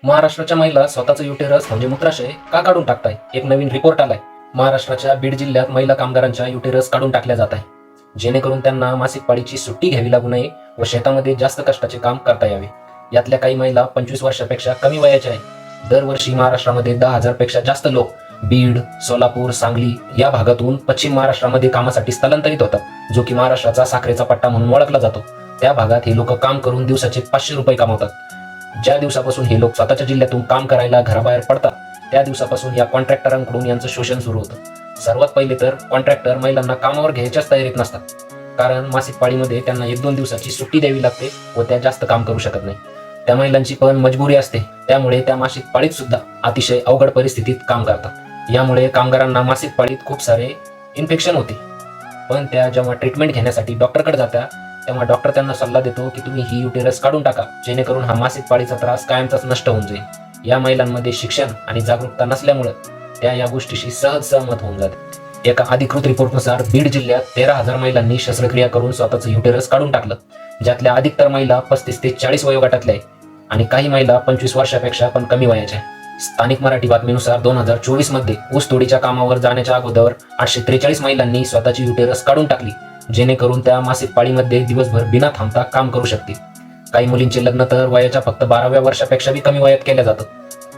महाराष्ट्राच्या महिला स्वतःचं युटेरस म्हणजे मूत्राशय का काढून टाकताय? एक नवीन रिपोर्ट आलाय. महाराष्ट्राच्या बीड जिल्ह्यात महिला कामगारांच्या युटेरस काढून टाकल्या जात आहे, जेणेकरून त्यांना मासिक पाळीची सुट्टी घ्यावी लागू नये व शेतामध्ये जास्त कष्टाचे काम करता यावे. यातल्या काही महिला 25 वर्षापेक्षा कमी वयाच्या आहेत. दरवर्षी महाराष्ट्रामध्ये 10,000 पेक्षा जास्त लोक बीड, सोलापूर, सांगली या भागातून पश्चिम महाराष्ट्रामध्ये कामासाठी स्थलांतरित होतात, जो की महाराष्ट्राचा साखरेचा पट्टा म्हणून ओळखला जातो. त्या भागात हे लोक काम करून दिवसाचे 500 रुपये कमावतात. ज्या दिवसापासून हे लोक स्वतःच्या जिल्ह्यातून काम करायला घराबाहेर पडतात, त्या दिवसापासून या कॉन्ट्रॅक्टरांकडून यांचं शोषण सुरू होतं. सर्वात पहिले तर कॉन्ट्रॅक्टर महिलांना कामावर घ्यायच्याच तयारीत नसतात, कारण मासिक पाळीमध्ये त्यांना 1-2 दिवसाची सुट्टी द्यावी लागते व त्या जास्त काम करू शकत नाही. त्या महिलांची पण मजबुरी असते, त्यामुळे त्या मासिक पाळीत सुद्धा अतिशय अवघड परिस्थितीत काम करतात. यामुळे कामगारांना मासिक पाळीत खूप सारे इन्फेक्शन होते. पण त्या जेव्हा ट्रीटमेंट घेण्यासाठी डॉक्टरकडे जात्या, तेव्हा डॉक्टर त्यांना सल्ला देतो की तुम्ही ही युटेरस काढून टाका, जेणेकरून हा मासिक पाळीचा त्रास कायमचाच नष्ट होऊन जाईल. या महिलांमध्ये शिक्षण आणि जागरूकता नसल्यामुळे त्या या गोष्टीशी सहज सहमत होऊन जाते. एका अधिकृत रिपोर्टनुसार बीड जिल्ह्यात 13,000 महिलांनी शस्त्रक्रिया करून स्वतःचं युटेरस काढून टाकलं, ज्यातल्या अधिकतर महिला 35 ते 40 वयोगटातल्या आहेत आणि काही महिला 25 वर्षापेक्षा पण कमी वयाच्या आहेत. स्थानिक मराठी बातमीनुसार 2024 मध्ये ऊसतोडीच्या कामावर जाण्याच्या अगोदर 843 महिलांनी स्वतःची युटेरस काढून टाकली, जेणेकरून त्या मासिक पाळीमध्ये दिवसभर बिना थांबता काम करू शकतील. काही मुलींचे लग्न तर वयाच्या फक्त 12व्या वर्षापेक्षा कमी वयात केल्या जातं.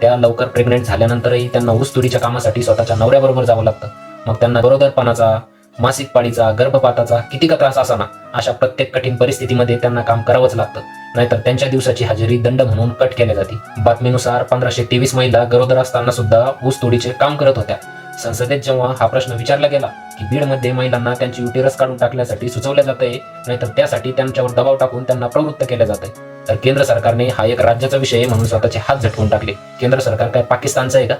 त्या लवकर प्रेग्नेंट झाल्यानंतरही त्यांना ऊसतोडीच्या कामासाठी स्वतःच्या नवऱ्याबरोबर जावं लागतं. मग त्यांना गरोदरपणाचा, मासिक पाळीचा, गर्भपाताचा किती का त्रास असाना, अशा प्रत्येक कठीण परिस्थितीमध्ये त्यांना काम करावंच लागतं, नाहीतर त्यांच्या दिवसाची हजेरी दंड म्हणून कट केली जाते. बातमीनुसार 1523 महिला गरोदर असताना सुद्धा ऊसतोडीचे काम करत होत्या. संसदेत जेव्हा हा प्रश्न विचारला गेला की बीडमध्ये महिलांना त्यांची युटेरस काढून टाकण्यासाठी सुचवल्या जाते, नाहीतर त्यासाठी त्यांच्यावर दबाव टाकून त्यांना प्रवृत्त केले जाते, तर केंद्र सरकारने हा एक राज्याचा विषय म्हणून स्वतःचे हात झटकून टाकले. केंद्र सरकार काय पाकिस्तानचं आहे का?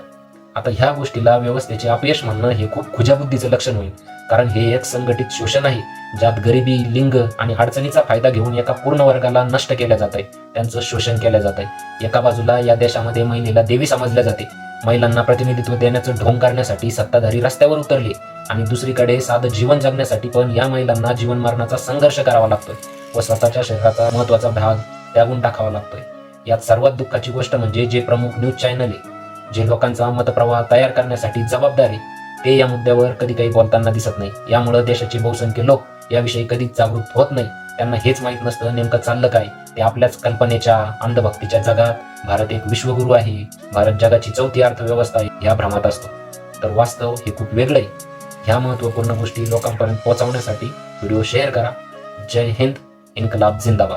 आता ह्या गोष्टीला व्यवस्थेचे अपयश म्हणणं हे खूप खुजाबुद्धीचं लक्षण होईल, कारण हे एक संघटित शोषण आहे, ज्यात गरिबी, लिंग आणि अडचणीचा फायदा घेऊन एका पूर्ण वर्गाला नष्ट केल्या जात आहे, त्यांचं शोषण केलं जात आहे. एका बाजूला या देशामध्ये महिलेला देवी समजल्या जाते, महिलांना प्रतिनिधित्व देण्याचं ढोंग करण्यासाठी सत्ताधारी रस्त्यावर उतरले, आणि दुसरीकडे साधं जीवन जगण्यासाठी पण या महिलांना जीवन मरणाचा संघर्ष करावा लागतोय व स्वतःच्या शरीराचा महत्वाचा भाग त्यागून टाकावा लागतोय. यात सर्वात दुःखाची गोष्ट म्हणजे जे प्रमुख न्यूज चॅनल आहे, जे लोकांचा मतप्रवाह तयार करण्यासाठी जबाबदार आहे, ते या मुद्द्यावर कधी काही बोलताना दिसत नाही. यामुळे देशाचे बहुसंख्य लोक याविषयी कधीच जागरूक होत नाही. त्यांना हेच माहीत नसतं नेमकं चाललं काय. ते आपल्याच कल्पनेच्या, अंधभक्तीच्या जगात भारत एक विश्वगुरू आहे, भारत जगाची 4थी अर्थव्यवस्था आहे, ह्या भ्रमात असतो. तर वास्तव हे खूप वेगळं आहे. ह्या महत्त्वपूर्ण गोष्टी लोकांपर्यंत पोहोचवण्यासाठी व्हिडिओ शेअर करा. जय हिंद, इन्कलाब जिंदाबाद.